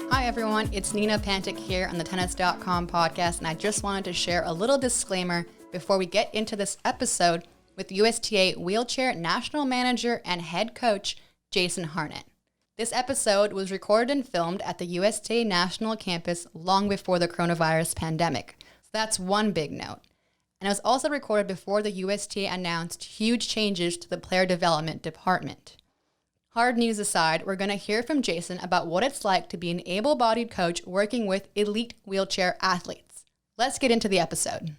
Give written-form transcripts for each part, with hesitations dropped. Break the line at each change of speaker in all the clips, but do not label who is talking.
Hi everyone, it's Nina Pantic here on the Tennis.com podcast, and I just wanted to share a little disclaimer before we get into this episode with USTA Wheelchair National Manager and Head Coach Jason Harnett. This episode was recorded and filmed at the USTA National Campus long before the coronavirus pandemic, so that's one big note. And it was also recorded before the USTA announced huge changes to the player development department. Hard news aside, we're going to hear from Jason about what it's like to be an able-bodied coach working with elite wheelchair athletes. Let's get into the episode.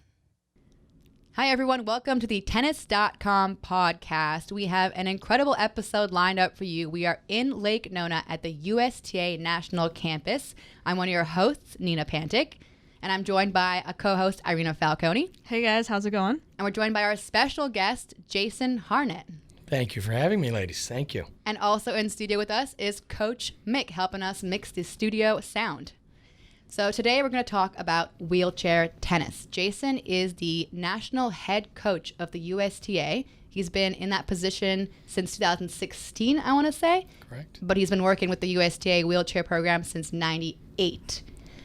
Hi, everyone. Welcome to the Tennis.com podcast. We have an incredible episode lined up for you. We are in Lake Nona at the USTA National Campus. I'm one of your hosts, Nina Pantic, and I'm joined by a co-host, Irina Falcone.
Hey, guys. How's it going?
And we're joined by our special guest, Jason Harnett.
Thank you for having me, ladies. Thank you.
And also in studio with us is Coach Mick, helping us mix the studio sound. So today we're going to talk about wheelchair tennis. Jason is the national head coach of the USTA. He's been in that position since 2016, I want to say.
Correct.
But he's been working with the USTA wheelchair program since '98.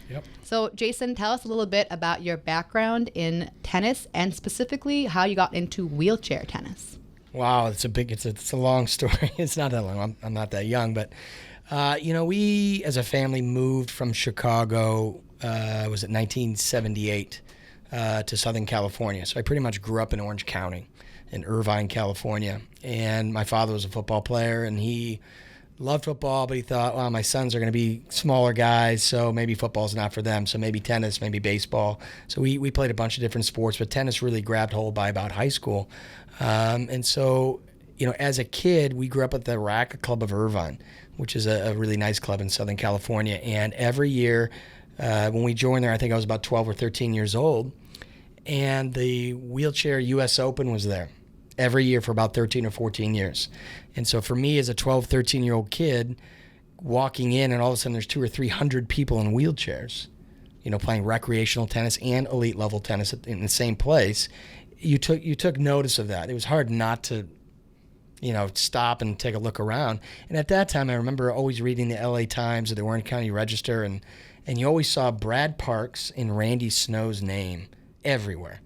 Yep. So
Jason, tell us a little bit about your background in tennis and specifically how you got into wheelchair tennis.
Wow, it's a long story. It's not that long. I'm not that young, but we as a family moved from Chicago. Was it 1978 to Southern California? So I pretty much grew up in Orange County, in Irvine, California. And my father was a football player, and he loved football, but he thought, well, my sons are going to be smaller guys, so maybe football's not for them. So maybe tennis, maybe baseball. So we played a bunch of different sports, but tennis really grabbed hold by about high school. And so, as a kid, we grew up at the Racket Club of Irvine, which is a really nice club in Southern California. And every year when we joined there, I think I was about 12 or 13 years old, and the wheelchair U.S. Open was there every year for about 13 or 14 years. And so for me as a 12, 13-year-old kid, walking in and all of a sudden there's 200 or 300 people in wheelchairs, playing recreational tennis and elite level tennis in the same place, you took notice of that. It was hard not to, stop and take a look around. And at that time, I remember always reading the LA Times or the Orange County Register, and you always saw Brad Parks and Randy Snow's name everywhere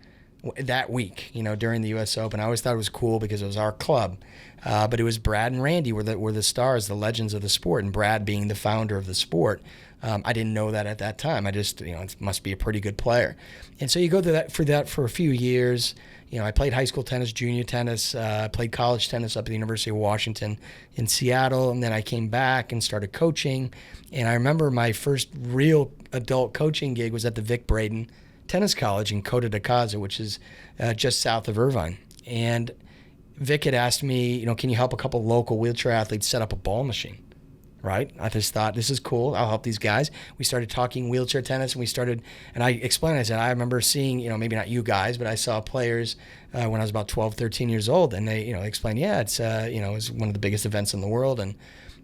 that week, during the U.S. Open. I always thought it was cool because it was our club. But it was Brad and Randy were the stars, the legends of the sport, and Brad being the founder of the sport. I didn't know that at that time. I just, it must be a pretty good player. And so you go through that for a few years. I played high school tennis, junior tennis, played college tennis up at the University of Washington in Seattle, and then I came back and started coaching. And I remember my first real adult coaching gig was at the Vic Braden Tennis College in Costa de Caza, which is just south of Irvine. And Vic had asked me, can you help a couple local wheelchair athletes set up a ball machine? Right? I just thought, this is cool. I'll help these guys. We started talking wheelchair tennis, and I explained, I said, I remember seeing, maybe not you guys, but I saw players when I was about 12, 13 years old, and they, explained, it's, it's one of the biggest events in the world. And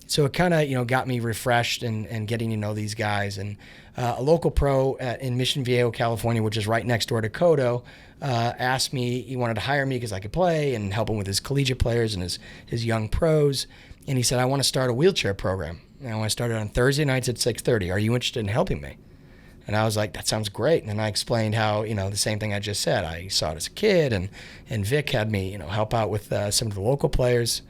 so it kind of, got me refreshed and getting to know these guys. And a local pro in Mission Viejo, California, which is right next door to Codo, asked me, he wanted to hire me because I could play and help him with his collegiate players and his young pros. And he said, I want to start a wheelchair program. And I want to start it on Thursday nights at 6:30. Are you interested in helping me? And I was like, that sounds great. And then I explained how, the same thing I just said. I saw it as a kid, and Vic had me, help out with some of the local players.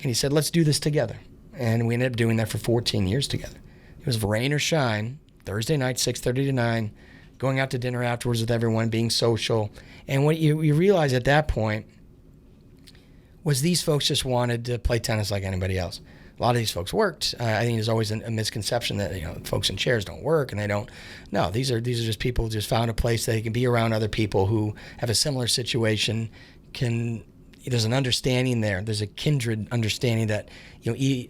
And he said, let's do this together. And we ended up doing that for 14 years together. It was rain or shine, Thursday night, 6:30 to 9, going out to dinner afterwards with everyone, being social. And what you realize at that point was these folks just wanted to play tennis like anybody else. A lot of these folks worked. I think there's always a misconception that folks in chairs don't work, and they don't. No, these are just people who just found a place that they can be around other people who have a similar situation. There's an understanding there. There's a kindred understanding that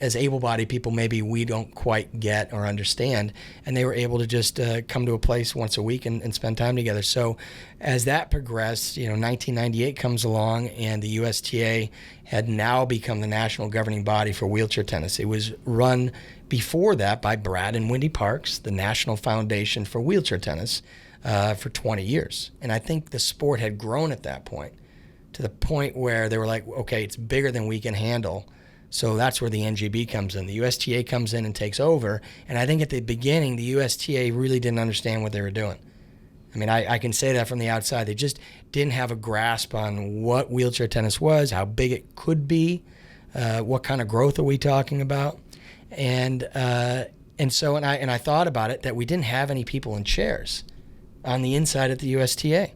as able-bodied people maybe we don't quite get or understand, and they were able to just come to a place once a week and spend time together. So as that progressed, 1998 comes along, and the USTA had now become the national governing body for wheelchair tennis. It was run before that by Brad and Wendy Parks, the National Foundation for Wheelchair Tennis. for 20 years. And I think the sport had grown at that point to the point where they were like, okay, it's bigger than we can handle. So that's where the NGB comes in. The USTA comes in and takes over. And I think at the beginning, the USTA really didn't understand what they were doing. I mean, I can say that from the outside. They just didn't have a grasp on what wheelchair tennis was, how big it could be, what kind of growth are we talking about. And so I thought about it, that we didn't have any people in chairs on the inside at the USTA.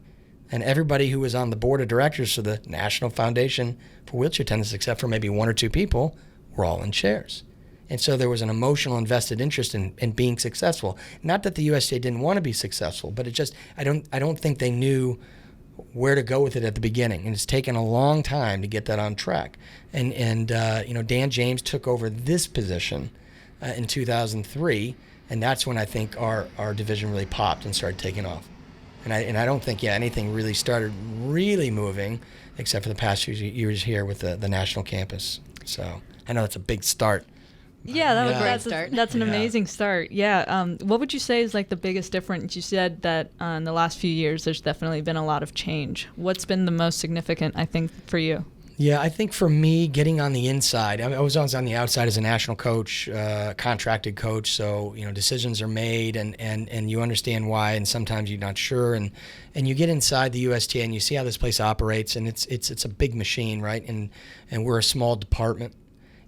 And everybody who was on the board of directors for the National Foundation for Wheelchair Tennis, except for maybe one or two people, were all in chairs. And so there was an emotional invested interest in being successful. Not that the USTA didn't want to be successful, but it just, I don't think they knew where to go with it at the beginning. And it's taken a long time to get that on track. And Dan James took over this position in 2003, and that's when I think our division really popped and started taking off. And I don't think anything really started really moving except for the past few years here with the national campus. So I know it's a big start.
Yeah, that's an
Yeah.
amazing start. Yeah. What would you say is like the biggest difference? You said that in the last few years, there's definitely been a lot of change. What's been the most significant, I think, for you?
Yeah, I think for me, getting on the inside, I was always on the outside as a national coach, contracted coach. So, decisions are made and you understand why, and sometimes you're not sure. And you get inside the USTA and you see how this place operates, and it's a big machine, right? And we're a small department.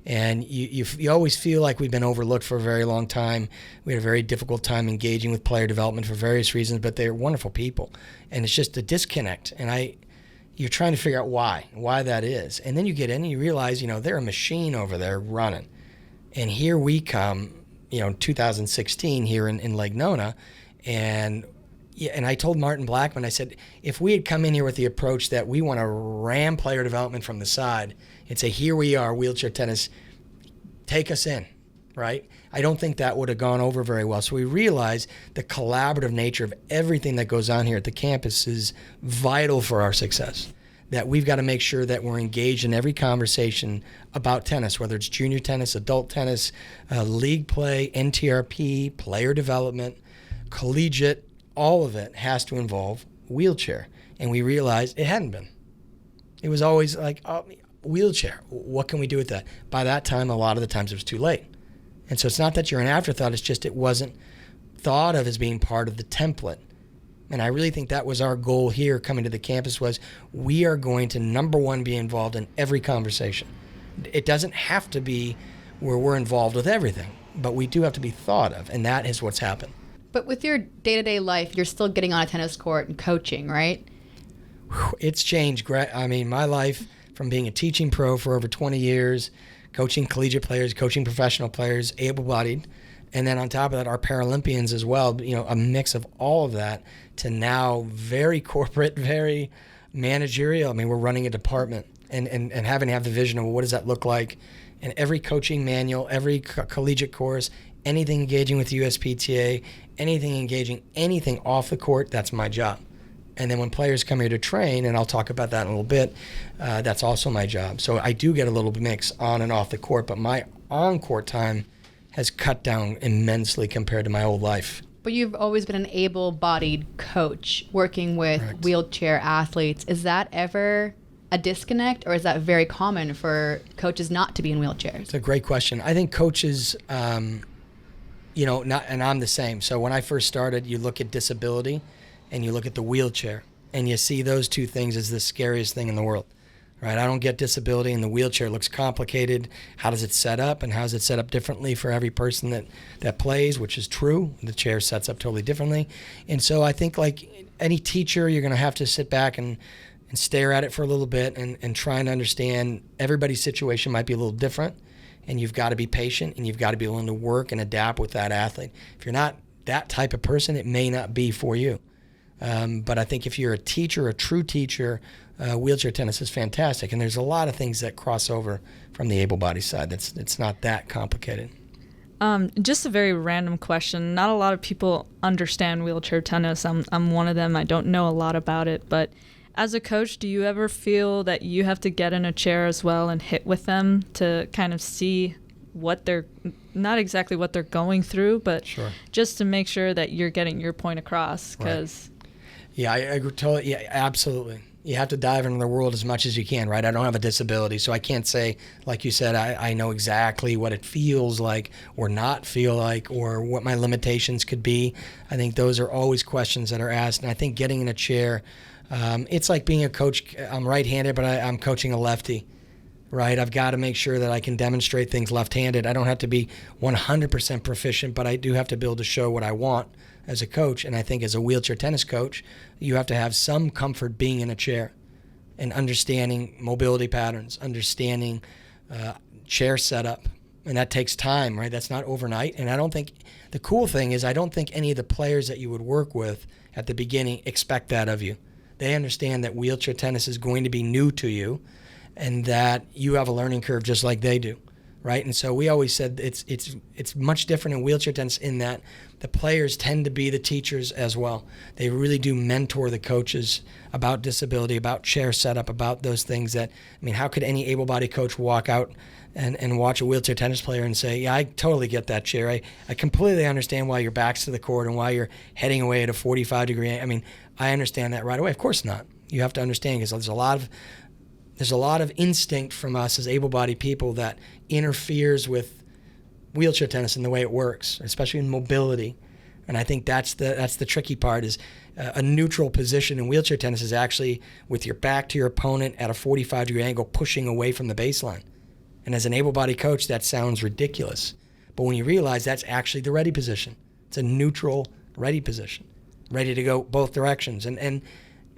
And you always feel like we've been overlooked for a very long time. We had a very difficult time engaging with player development for various reasons, but they're wonderful people. And it's just a disconnect. And you're trying to figure out why that is. And then you get in and you realize, they're a machine over there running. And here we come, 2016 here in Lake Nona. And I told Martin Blackman, I said, if we had come in here with the approach that we want to ram player development from the side and say, here we are, wheelchair tennis, take us in, right? I don't think that would have gone over very well. So we realized the collaborative nature of everything that goes on here at the campus is vital for our success. That we've got to make sure that we're engaged in every conversation about tennis, whether it's junior tennis, adult tennis, league play, NTRP, player development, collegiate, all of it has to involve wheelchair. And we realized it hadn't been. It was always like, oh, wheelchair, what can we do with that? By that time, a lot of the times it was too late. And so it's not that you're an afterthought, it's just it wasn't thought of as being part of the template. And I really think that was our goal here coming to the campus, was we are going to, number one, be involved in every conversation. It doesn't have to be where we're involved with everything, but we do have to be thought of, and that is what's happened.
But with your day-to-day life, you're still getting on a tennis court and coaching, right?
It's changed. I mean, my life from being a teaching pro for over 20 years, coaching collegiate players, coaching professional players, able-bodied, and then on top of that, our Paralympians as well, a mix of all of that, to now very corporate, very managerial. I mean, we're running a department and having to have the vision of what does that look like. And every coaching manual, every collegiate course, anything engaging with USPTA, anything off the court, that's my job. And then when players come here to train, and I'll talk about that in a little bit, that's also my job. So I do get a little mix on and off the court, but my on-court time has cut down immensely compared to my old life.
But you've always been an able-bodied coach working with
Correct.
wheelchair athletes. Is that ever a disconnect, or is that very common for coaches not to be in wheelchairs?
It's a great question. I think coaches, and I'm the same. So when I first started, you look at disability and you look at the wheelchair, and you see those two things as the scariest thing in the world, right? I don't get disability, and the wheelchair looks complicated. How does it set up, and how is it set up differently for every person that plays, which is true. The chair sets up totally differently. And so I think, like any teacher, you're going to have to sit back and stare at it for a little bit and try and understand everybody's situation might be a little different, and you've got to be patient, and you've got to be willing to work and adapt with that athlete. If you're not that type of person, it may not be for you. But I think if you're a teacher, a true teacher, wheelchair tennis is fantastic. And there's a lot of things that cross over from the able-bodied side. It's not that complicated.
Just a very random question. Not a lot of people understand wheelchair tennis. I'm one of them. I don't know a lot about it. But as a coach, do you ever feel that you have to get in a chair as well and hit with them to kind of see what they're, not exactly what they're going through, but
Sure.
just to make sure that you're getting your point across? Because
Yeah, I agree totally. Yeah, absolutely. You have to dive into the world as much as you can, right? I don't have a disability, so I can't say, like you said, I know exactly what it feels like or not feel like or what my limitations could be. I think those are always questions that are asked. And I think getting in a chair, it's like being a coach. I'm right-handed, but I'm coaching a lefty, right? I've got to make sure that I can demonstrate things left-handed. I don't have to be 100% proficient, but I do have to be able to show what I want as a coach. And I think as a wheelchair tennis coach, you have to have some comfort being in a chair and understanding mobility patterns, understanding chair setup. And that takes time, right? That's not overnight. And I don't think, the cool thing is I don't think any of the players that you would work with at the beginning expect that of you. They understand that wheelchair tennis is going to be new to you and that you have a learning curve just like they do, right? And so we always said it's much different in wheelchair tennis in that the players tend to be the teachers as well. They really do mentor the coaches about disability, about chair setup, about those things that, I mean, how could any able-bodied coach walk out and watch a wheelchair tennis player and say, yeah, I totally get that chair. I completely understand why your back's to the court and why you're heading away at a 45-degree. I mean, I understand that right away. Of course not. You have to understand because there's a lot of instinct from us as able-bodied people that interferes with wheelchair tennis and the way it works, especially in mobility. And I think that's the tricky part is a neutral position in wheelchair tennis is actually with your back to your opponent at a 45-degree angle pushing away from the baseline. And as an able-bodied coach, that sounds ridiculous. But when you realize that's actually the ready position, it's a neutral ready position, ready to go both directions. And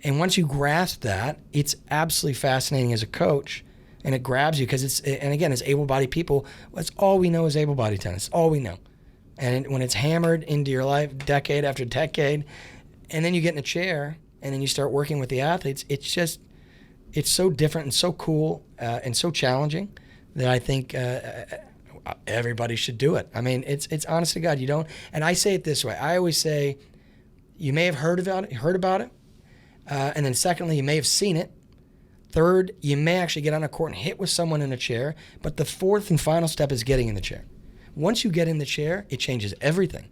once you grasp that, it's absolutely fascinating as a coach, and it grabs you because and again, as able-bodied people, that's all we know is able-bodied tennis, all we know. And when it's hammered into your life decade after decade, and then you get in a chair, and then you start working with the athletes, it's so different and so cool and so challenging that I think everybody should do it. I mean, it's honest to God, you don't, and I say it this way, I always say, you may have heard about it, and then secondly, you may have seen it. Third, you may actually get on a court and hit with someone in a chair. But the fourth and final step is getting in the chair. Once you get in the chair, it changes everything.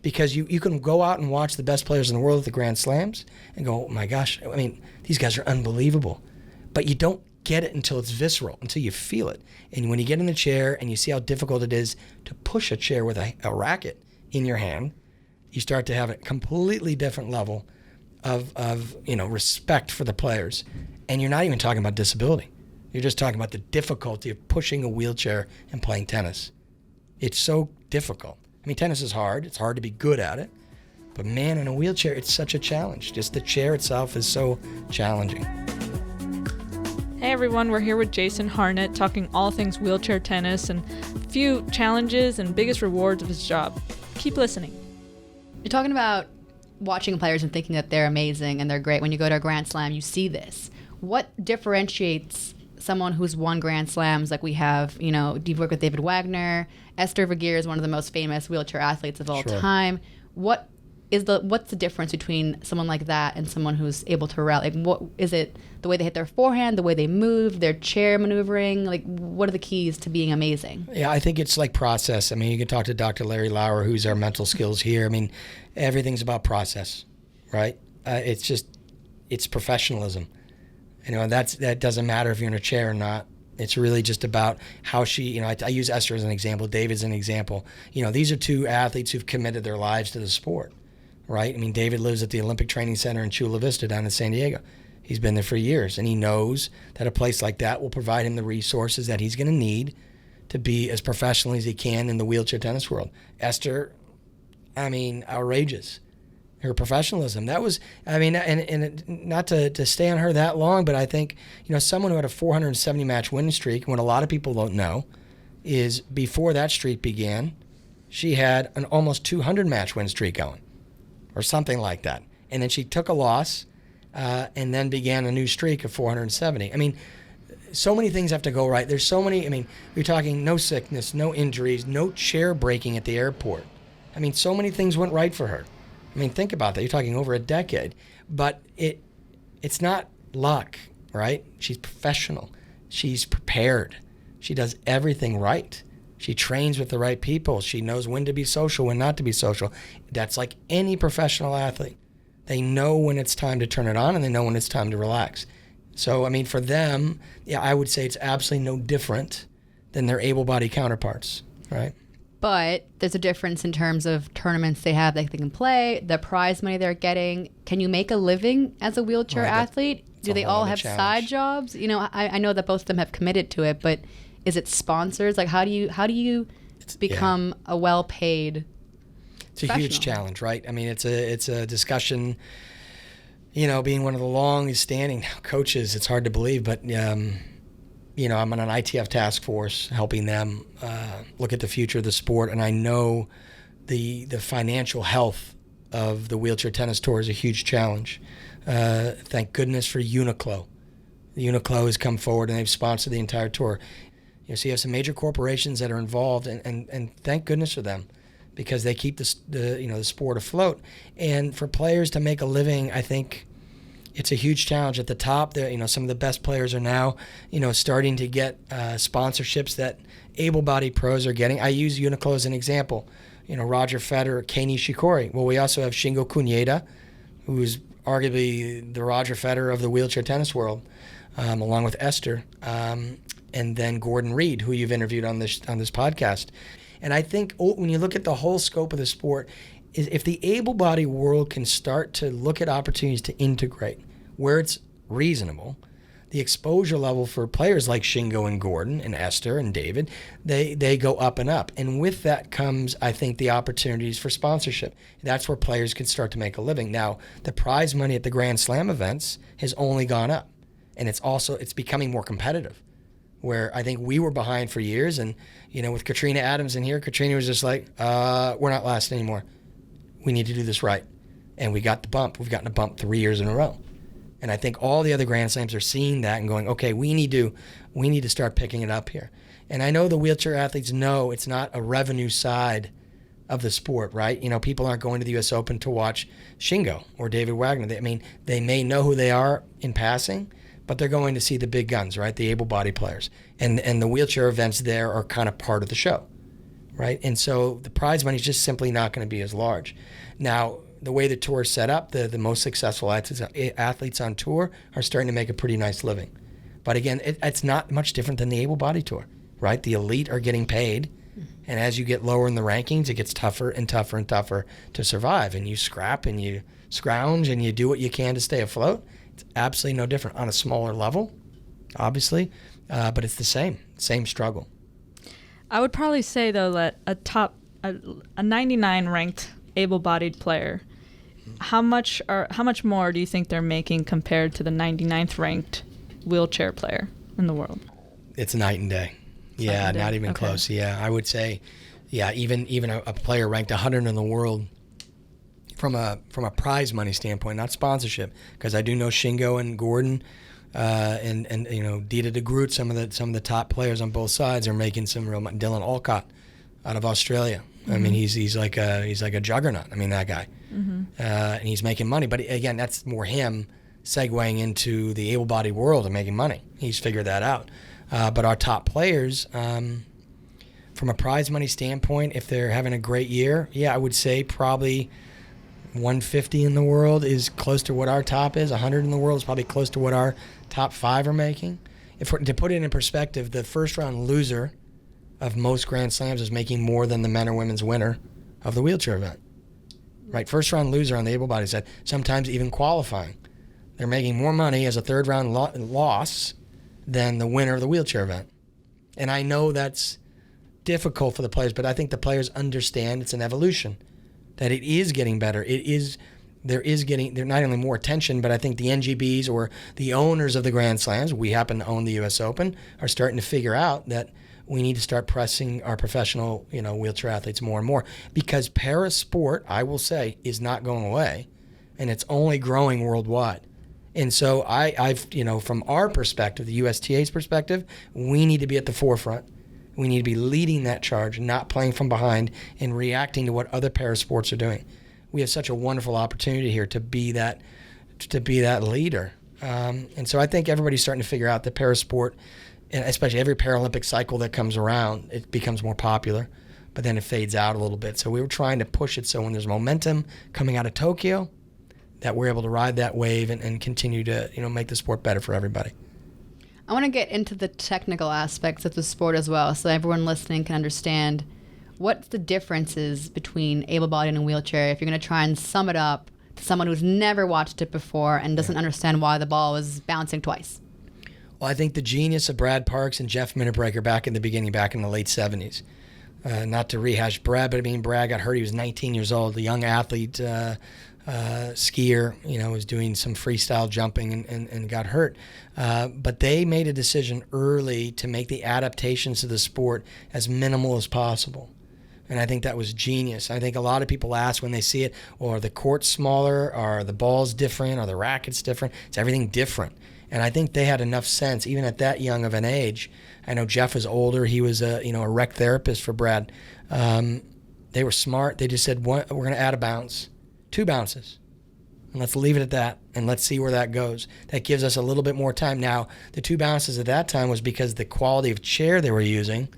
Because you can go out and watch the best players in the world at the Grand Slams and go, oh my gosh, I mean, these guys are unbelievable. But you don't get it until it's visceral, until you feel it. And when you get in the chair and you see how difficult it is to push a chair with a racket in your hand, you start to have a completely different level of respect for the players. And you're not even talking about disability. You're just talking about the difficulty of pushing a wheelchair and playing tennis. It's so difficult. I mean, tennis is hard. It's hard to be good at it. But man, in a wheelchair, it's such a challenge. Just the chair itself is so challenging.
Hey everyone, we're here with Jason Harnett talking all things wheelchair tennis and a few challenges and biggest rewards of his job. Keep listening.
You're talking about watching players and thinking that they're amazing and they're great. When you go to a Grand Slam, you see this. What differentiates someone who's won Grand Slams like we have, you've worked with David Wagner, Esther Vergeer is one of the most famous wheelchair athletes of all time. What's the difference between someone like that and someone who's able to rally? Like, what is it? The way they hit their forehand, the way they move, their chair maneuvering? Like, what are the keys to being amazing?
Yeah, I think it's like process. I mean, you can talk to Dr. Larry Lauer, who's our mental skills here. I mean, everything's about process, right? It's professionalism. That doesn't matter if you're in a chair or not. It's really just about how she, I use Esther as an example, David's an example. These are two athletes who've committed their lives to the sport, right? I mean, David lives at the Olympic Training Center in Chula Vista down in San Diego. He's been there for years, and he knows that a place like that will provide him the resources that he's going to need to be as professional as he can in the wheelchair tennis world. Esther, outrageous. Her professionalism. That was, and not to stay on her that long, but I think, someone who had a 470 match winning streak, what a lot of people don't know is before that streak began, she had an almost 200 match win streak going or something like that. And then she took a loss and then began a new streak of 470. I mean, so many things have to go right. There's so many, you're talking no sickness, no injuries, no chair breaking at the airport. So many things went right for her. Think about that. You're talking over a decade. But it's not luck, right? She's professional. She's prepared. She does everything right. She trains with the right people. She knows when to be social, when not to be social. That's like any professional athlete. They know when it's time to turn it on, and they know when it's time to relax. So, I mean, for them, yeah, I would say it's absolutely no different than their able-bodied counterparts, right?
But there's a difference in terms of tournaments they have that they can play, the prize money they're getting. Can you make a living as a wheelchair athlete? Do they all have side jobs? You know, I know that both of them have committed to it, but is it sponsors? Like, how do you become a well-paid
It's a huge challenge, right? I mean, it's a discussion. You know, being one of the longest-standing coaches, it's hard to believe, but you know, I'm on an ITF task force helping them look at the future of the sport, and I know the financial health of the wheelchair tennis tour is a huge challenge. Thank goodness for Uniqlo. Uniqlo has come forward and they've sponsored the entire tour. You know, so you have some major corporations that are involved, and thank goodness for them, because they keep the sport afloat. And for players to make a living, I think it's a huge challenge. At the top, some of the best players are now, starting to get sponsorships that able-bodied pros are getting. I use Uniqlo as an example. Roger Federer, Kei Nishikori. Well, we also have Shingo Kunieda, who's arguably the Roger Federer of the wheelchair tennis world, along with Esther, and then Gordon Reed, who you've interviewed on this podcast. And I think when you look at the whole scope of the sport, is if the able-bodied world can start to look at opportunities to integrate where it's reasonable, the exposure level for players like Shingo and Gordon and Esther and David, they go up and up. And with that comes, I think, the opportunities for sponsorship. That's where players can start to make a living. Now, the prize money at the Grand Slam events has only gone up. And it's becoming more competitive, where I think we were behind for years. And, with Katrina Adams in here, Katrina was just like, we're not last anymore. We need to do this right. And we got the bump. We've gotten a bump 3 years in a row. And I think all the other Grand Slams are seeing that and going, okay, we need to start picking it up here. And I know the wheelchair athletes know it's not a revenue side of the sport, right? People aren't going to the U.S. Open to watch Shingo or David Wagner. They may know who they are in passing, but they're going to see the big guns, right? The able-bodied players. And the wheelchair events there are kind of part of the show, right? And so the prize money is just simply not going to be as large. Now, the way the tour is set up, the most successful athletes on tour are starting to make a pretty nice living. But again, it's not much different than the able-bodied tour, right? The elite are getting paid, and as you get lower in the rankings, it gets tougher and tougher and tougher to survive. And you scrap and you scrounge and you do what you can to stay afloat. It's absolutely no different on a smaller level, obviously, but it's the same struggle.
I would probably say, though, that a 99 ranked able-bodied player, how much more do you think they're making compared to the 99th ranked wheelchair player in the world?
It's night and day. Yeah, not even close. Yeah, I would say, even a player ranked 100 in the world from a prize money standpoint, not sponsorship, because I do know Shingo and Gordon and Dita DeGroot, some of the top players on both sides are making some real money. Dylan Alcott out of Australia. Mm-hmm. I mean, he's like a juggernaut. I mean, that guy, and he's making money. But again, that's more him segueing into the able-bodied world and making money. He's figured that out. But our top players, from a prize money standpoint, if they're having a great year, I would say probably 150 in the world is close to what our top is. 100 in the world is probably close to what our top 5 are making. To put it in perspective, the first-round loser of most Grand Slams is making more than the men or women's winner of the wheelchair event. Right? First-round loser on the able-bodied side, sometimes even qualifying. They're making more money as a third-round loss than the winner of the wheelchair event. And I know that's difficult for the players, but I think the players understand it's an evolution, that it is getting better. They're not only more attention, but I think the NGBs or the owners of the Grand Slams, we happen to own the U.S. Open, are starting to figure out that we need to start pressing our professional, wheelchair athletes more and more, because para sport, I will say, is not going away, and it's only growing worldwide. And so I've from our perspective, the USTA's perspective, we need to be at the forefront. We need to be leading that charge, not playing from behind and reacting to what other para sports are doing. We have such a wonderful opportunity here to be that leader. And so I think everybody's starting to figure out that para sport, and especially every Paralympic cycle that comes around, it becomes more popular, but then it fades out a little bit. So we were trying to push it so when there's momentum coming out of Tokyo, that we're able to ride that wave and continue to, make the sport better for everybody.
I want to get into the technical aspects of the sport as well, so everyone listening can understand what the differences between able-bodied and wheelchair, if you're going to try and sum it up to someone who's never watched it before and doesn't understand why the ball was bouncing twice.
Well, I think the genius of Brad Parks and Jeff Minutebreaker back in the beginning, back in the late 70s, not to rehash Brad, but Brad got hurt. He was 19 years old, a young athlete, skier, was doing some freestyle jumping and got hurt. But they made a decision early to make the adaptations to the sport as minimal as possible. And I think that was genius. I think a lot of people ask when they see it, are the courts smaller? Are the balls different? Are the rackets different? It's everything different. And I think they had enough sense, even at that young of an age. I know Jeff was older. He was a rec therapist for Brad. They were smart. They just said, we're going to add a bounce, 2 bounces. And let's leave it at that, and let's see where that goes. That gives us a little bit more time. Now, the 2 bounces at that time was because the quality of chair they were using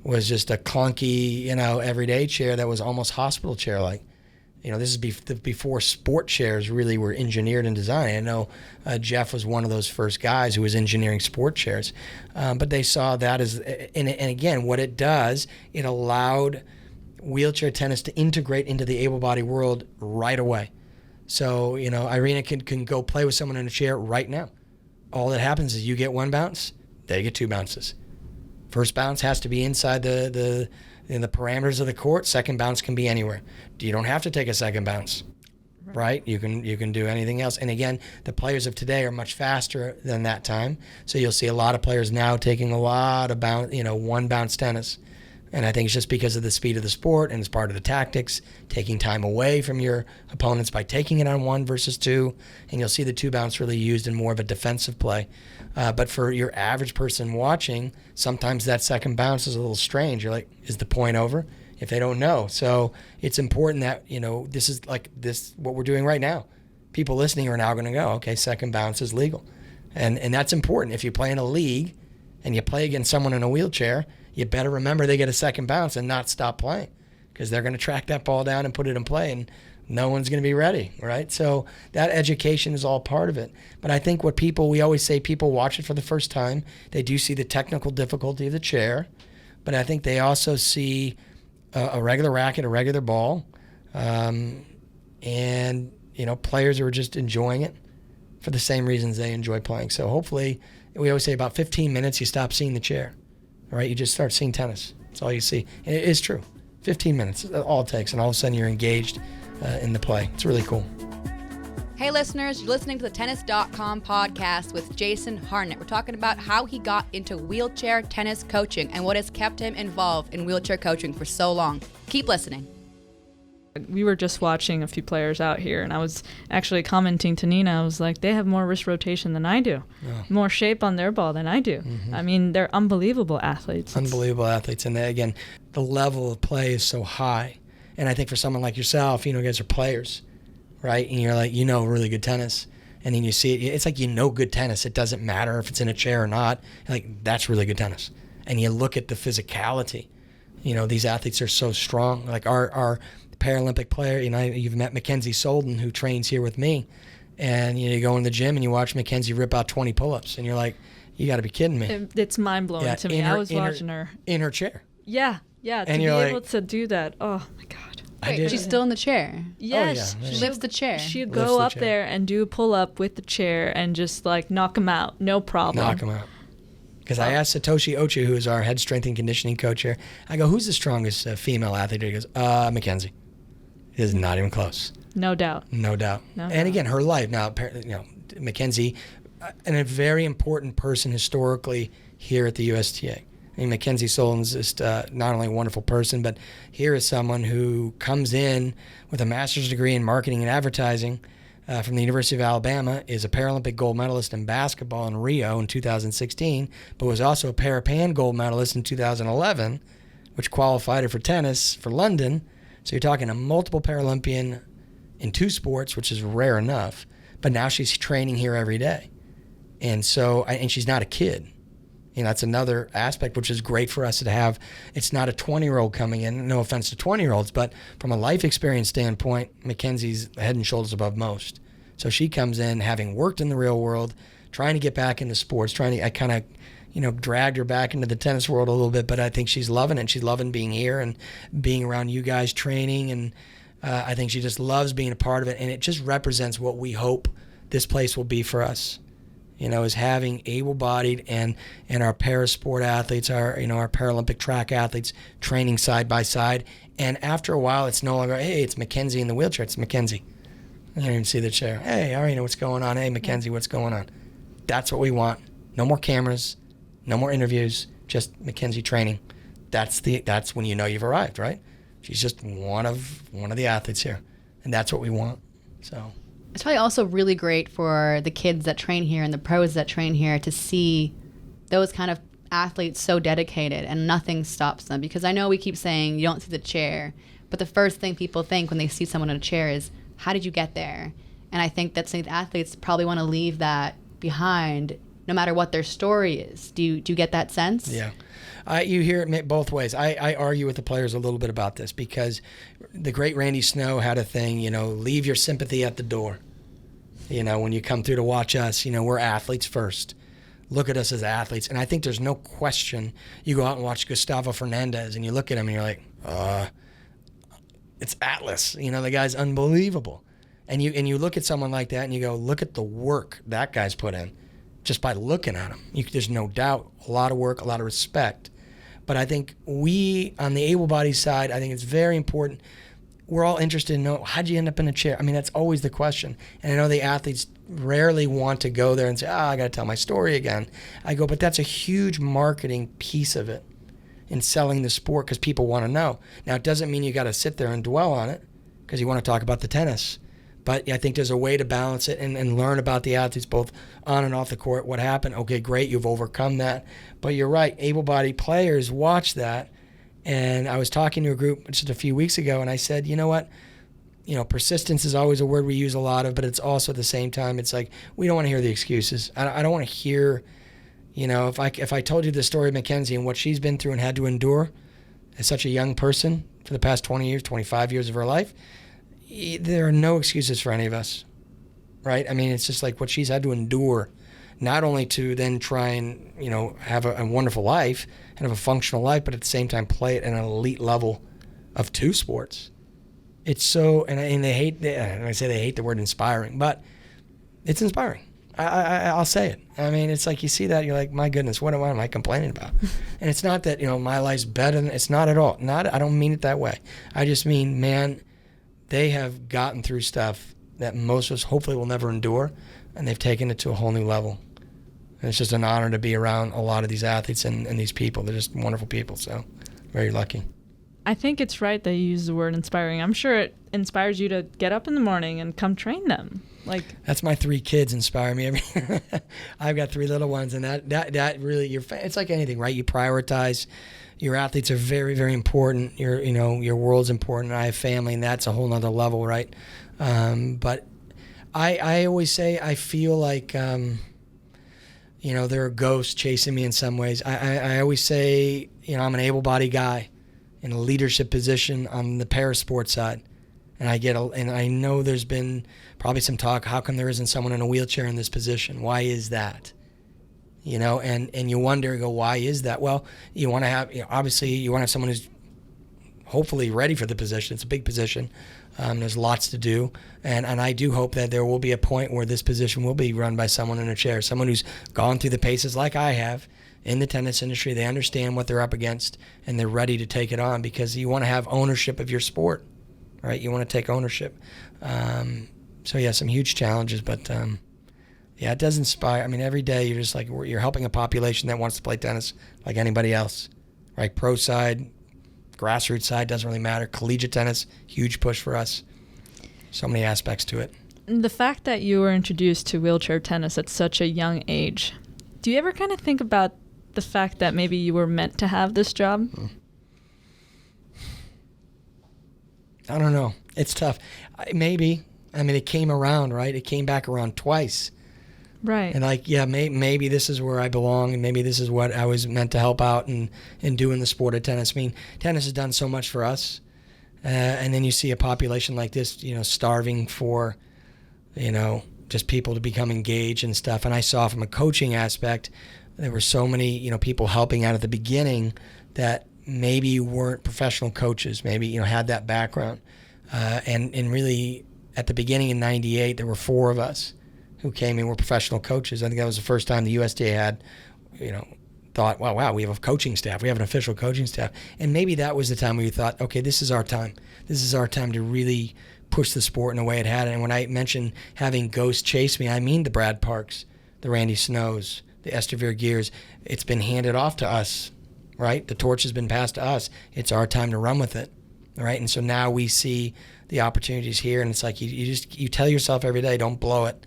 was just a clunky, everyday chair that was almost hospital chair-like. This is before sport chairs really were engineered and designed. I know Jeff was one of those first guys who was engineering sport chairs. But they saw that as, and again, what it does, it allowed wheelchair tennis to integrate into the able-bodied world right away. So, Irina can go play with someone in a chair right now. All that happens is you get 1 bounce, they get 2 bounces. First bounce has to be inside the parameters of the court. Second bounce can be anywhere. You don't have to take a second bounce, right? You can do anything else. And again, the players of today are much faster than that time. So you'll see a lot of players now taking a lot of bounce, 1 bounce tennis. And I think it's just because of the speed of the sport, and it's part of the tactics, taking time away from your opponents by taking it on 1 versus 2. And you'll see the 2 bounce really used in more of a defensive play. But for your average person watching, sometimes that second bounce is a little strange. You're like, is the point over? If they don't know. So it's important that, this is what we're doing right now. People listening are now going to go, okay, second bounce is legal. And that's important. If you play in a league and you play against someone in a wheelchair, you better remember they get a second bounce and not stop playing, because they're going to track that ball down and put it in play, and no one's going to be ready, right? So that education is all part of it. But I think we always say people watch it for the first time. They do see the technical difficulty of the chair, but I think they also see a regular racket, a regular ball, and, players are just enjoying it for the same reasons they enjoy playing. So hopefully, we always say about 15 minutes, you stop seeing the chair. Right, you just start seeing tennis. That's all you see. And it is true. 15 minutes, all it takes, and all of a sudden you're engaged in the play. It's really cool.
Hey listeners, you're listening to the Tennis.com podcast with Jason Harnett. We're talking about how he got into wheelchair tennis coaching and what has kept him involved in wheelchair coaching for so long. Keep listening.
We were just watching a few players out here, and I was actually commenting to Nina. I was like, they have more wrist rotation than I do, more shape on their ball than I do. Mm-hmm. I mean, they're unbelievable athletes.
Unbelievable athletes. And again, the level of play is so high. And I think for someone like yourself, you guys are players, right? And you're like, really good tennis. And then you see it. It's like good tennis. It doesn't matter if it's in a chair or not. Like, that's really good tennis. And you look at the physicality. These athletes are so strong. Like our Paralympic player, you've met Mackenzie Solden, who trains here with me, and you go in the gym and you watch Mackenzie rip out 20 pull-ups, and you're like, you got to be kidding me.
It's mind-blowing to me. I was watching her
in her chair.
Yeah, to be able to do that. Oh my God.
Wait, she's still in the chair?
Yes.
She lifts the chair.
She'd go up there and do a pull-up with the chair and just knock him out, no problem.
Knock him out. Because I asked Satoshi Ochi, who is our head strength and conditioning coach here, I go, who's the strongest female athlete? He goes, Mackenzie. It is not even close.
No doubt.
And again, her life. Now, Mackenzie, and a very important person historically here at the USTA. I mean, Mackenzie Solon's just not only a wonderful person, but here is someone who comes in with a master's degree in marketing and advertising from the University of Alabama, is a Paralympic gold medalist in basketball in Rio in 2016, but was also a Parapan gold medalist in 2011, which qualified her for tennis for London. So you're talking a multiple Paralympian in 2 sports, which is rare enough. But now she's training here every day. And she's not a kid. That's another aspect which is great for us to have. It's not a 20-year-old coming in. No offense to 20-year-olds, but from a life experience standpoint, Mackenzie's head and shoulders above most. So she comes in having worked in the real world, trying to get back into sports, I kind of, dragged her back into the tennis world a little bit, but I think she's loving it. She's loving being here and being around you guys training. And I think she just loves being a part of it. And it just represents what we hope this place will be for us, is having able-bodied and our parasport athletes, our Paralympic track athletes training side by side. And after a while, it's no longer, hey, it's Mackenzie in the wheelchair. It's Mackenzie. I don't even see the chair. Hey, Arena, what's going on? Hey, Mackenzie, what's going on? That's what we want. No more cameras, no more interviews, just Mackenzie training. That's when you've arrived, right? She's just one of the athletes here, and that's what we want. So
it's probably also really great for the kids that train here and the pros that train here to see those kind of athletes so dedicated and nothing stops them. Because I know we keep saying you don't see the chair, but the first thing people think when they see someone in a chair is, how did you get there? And I think that some athletes probably want to leave that behind no matter what their story is. Do you get that sense?
Yeah. You hear it both ways. I argue with the players a little bit about this because the great Randy Snow had a thing, leave your sympathy at the door. When you come through to watch us, we're athletes first. Look at us as athletes. And I think there's no question. You go out and watch Gustavo Fernandez and you look at him and you're like, it's Atlas. The guy's unbelievable. And you look at someone like that and you go, look at the work that guy's put in just by looking at him. There's no doubt, a lot of work, a lot of respect. But I think we, on the able-bodied side, I think it's very important. We're all interested in know, how'd you end up in a chair? I mean, that's always the question. And I know the athletes rarely want to go there and say, I got to tell my story again. I go, but that's a huge marketing piece of it in selling the sport because people want to know. Now, it doesn't mean you got to sit there and dwell on it because you want to talk about the tennis. But I think there's a way to balance it and learn about the athletes both on and off the court. What happened? Okay, great, you've overcome that. But you're right, able-bodied players watch that. And I was talking to a group just a few weeks ago, and I said, you know what? Persistence is always a word we use a lot of, but it's also at the same time, it's like we don't want to hear the excuses. I don't want to hear, if I told you the story of Mackenzie and what she's been through and had to endure as such a young person for the past 20 years, 25 years of her life, there are no excuses for any of us, right? I mean, it's just like what she's had to endure, not only to then try and, have a wonderful life and have a functional life, but at the same time play at an elite level of two sports. It's so, and I say they hate the word inspiring, but it's inspiring. I'll say it. I mean, it's like you see that, you're like, my goodness, what am I complaining about? And it's not that, my life's better than, it's not at all. I don't mean it that way. I just mean, man, they have gotten through stuff that most of us hopefully will never endure, and they've taken it to a whole new level. And it's just an honor to be around a lot of these athletes and these people. They're just wonderful people, so very lucky.
I think it's right that you use the word inspiring. I'm sure it inspires you to get up in the morning and come train them.
That's my 3 kids inspire me. I've got 3 little ones, and that really, it's like anything, right? You prioritize. Your athletes are very, very important. Your world's important. I have family, and that's a whole nother level, right? But I always say I feel like, there are ghosts chasing me in some ways. I always say, I'm an able-bodied guy in a leadership position on the parasport side. And I know there's been probably some talk, how come there isn't someone in a wheelchair in this position? Why is that? And you wonder, why is that? Well, you want to have, obviously you want to have someone who's hopefully ready for the position. It's a big position. There's lots to do. And I do hope that there will be a point where this position will be run by someone in a chair, someone who's gone through the paces like I have in the tennis industry. They understand what they're up against, and they're ready to take it on because you want to have ownership of your sport, right? You want to take ownership. So, yeah, some huge challenges, but... it does inspire. I mean, every day you're just like, you're helping a population that wants to play tennis like anybody else, right? Pro side, grassroots side, doesn't really matter. Collegiate tennis, huge push for us. So many aspects to it.
The fact that you were introduced to wheelchair tennis at such a young age, do you ever kind of think about the fact that maybe you were meant to have this job?
I don't know. It's tough. Maybe. I mean, it came around, right? It came back around twice.
Right.
And maybe this is where I belong, and maybe this is what I was meant to help out and do in the sport of tennis. I mean, tennis has done so much for us, and then you see a population like this, starving for, just people to become engaged and stuff. And I saw from a coaching aspect, there were so many, people helping out at the beginning that maybe weren't professional coaches, maybe, had that background. And really at the beginning in 98, there were 4 of us who came in were professional coaches. I think that was the first time the USDA had, thought, wow, we have a coaching staff. We have an official coaching staff. And maybe that was the time where you thought, okay, this is our time. This is our time to really push the sport in the way it had. And when I mentioned having ghosts chase me, I mean the Brad Parks, the Randy Snows, the Estevere Gears. It's been handed off to us, right? The torch has been passed to us. It's our time to run with it, right? And so now we see the opportunities here, and it's like you tell yourself every day, don't blow it.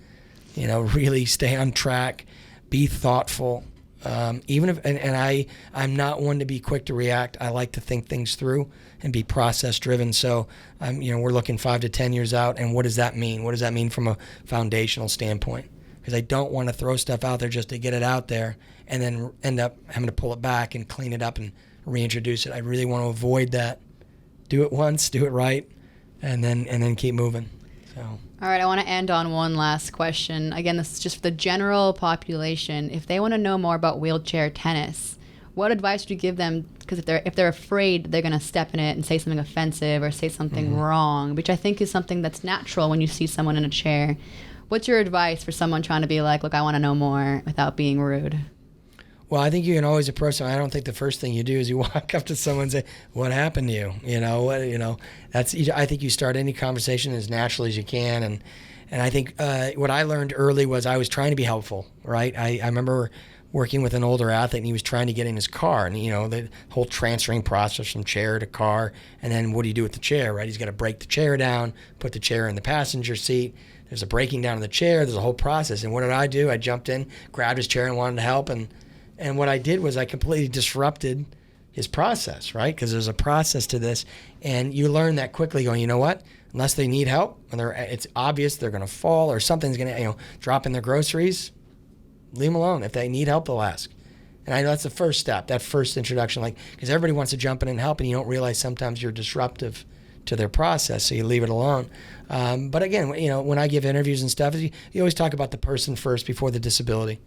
Really stay on track, be thoughtful. Even if, and I'm not one to be quick to react. I like to think things through and be process driven. So, we're looking 5 to 10 years out. And what does that mean? What does that mean from a foundational standpoint? Because I don't want to throw stuff out there just to get it out there and then end up having to pull it back and clean it up and reintroduce it. I really want to avoid that. Do it once, do it right, and then keep moving. So.
All right, I want to end on one last question. Again, this is just for the general population. If they want to know more about wheelchair tennis, what advice would you give them? Because if they're afraid they're going to step in it and say something offensive or say something wrong, which I think is something that's natural when you see someone in a chair. What's your advice for someone trying to be like, look, I want to know more without being rude?
Well, I think you can always approach them. I don't think the first thing you do is you walk up to someone and say, "What happened to you?" That's. I think you start any conversation as naturally as you can, and I think what I learned early was I was trying to be helpful. Right? I remember working with an older athlete, and he was trying to get in his car, and the whole transferring process from chair to car, and then what do you do with the chair? Right? He's got to break the chair down, put the chair in the passenger seat. There's a breaking down of the chair. There's a whole process. And what did I do? I jumped in, grabbed his chair, and wanted to help. And what I did was I completely disrupted his process, right? Because there's a process to this. And you learn that quickly going, you know what? Unless they need help, and it's obvious they're going to fall or something's going to drop in their groceries, leave them alone. If they need help, they'll ask. And I know that's the first step, that first introduction, because everybody wants to jump in and help, and you don't realize sometimes you're disruptive to their process, so you leave it alone. But again, when I give interviews and stuff, you always talk about the person first before the disability.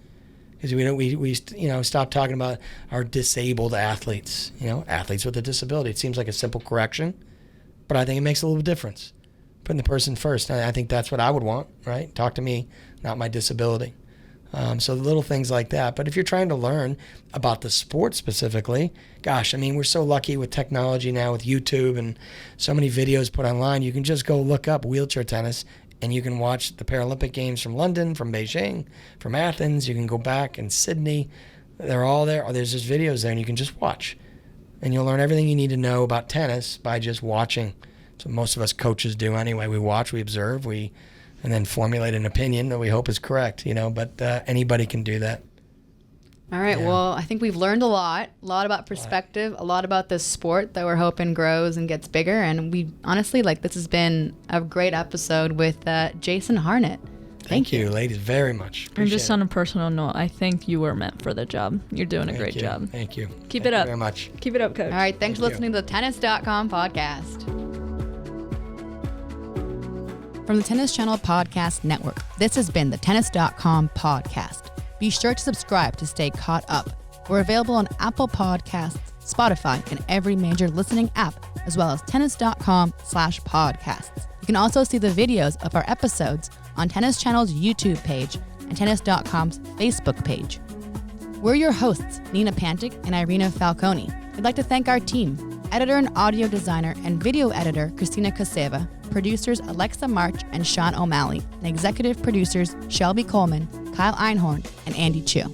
Because we stop talking about our disabled athletes, athletes with a disability. It seems like a simple correction, but I think it makes a little difference. Putting the person first. I think that's what I would want, right? Talk to me, not my disability. So little things like that. But if you're trying to learn about the sport specifically, gosh, we're so lucky with technology now with YouTube and so many videos put online. You can just go look up wheelchair tennis and you can watch the Paralympic Games from London, from Beijing, from Athens. You can go back in Sydney. They're all there. Or there's just videos there and you can just watch. And you'll learn everything you need to know about tennis by just watching. So most of us coaches do anyway. We watch, we observe, and then formulate an opinion that we hope is correct, but anybody can do that.
All right. Yeah. Well, I think we've learned a lot about perspective, a lot about this sport that we're hoping grows and gets bigger. And we honestly, this has been a great episode with Jason Harnett.
Thank you, ladies, very much.
And just on a personal note, I think you were meant for the job. You're doing a great job.
Thank you.
Keep it up.
Very much.
Keep it up, Coach.
All right. Thanks for listening to the Tennis.com podcast. From the Tennis Channel Podcast Network, this has been the Tennis.com podcast. Be sure to subscribe to stay caught up. We're available on Apple Podcasts, Spotify, and every major listening app, as well as tennis.com/podcasts. You can also see the videos of our episodes on Tennis Channel's YouTube page and Tennis.com's Facebook page. We're your hosts, Nina Pantic and Irina Falcone. We'd like to thank our team, editor and audio designer and video editor Christina Koseva, producers Alexa March and Sean O'Malley, and executive producers Shelby Coleman, Kyle Einhorn, and Andy Chu.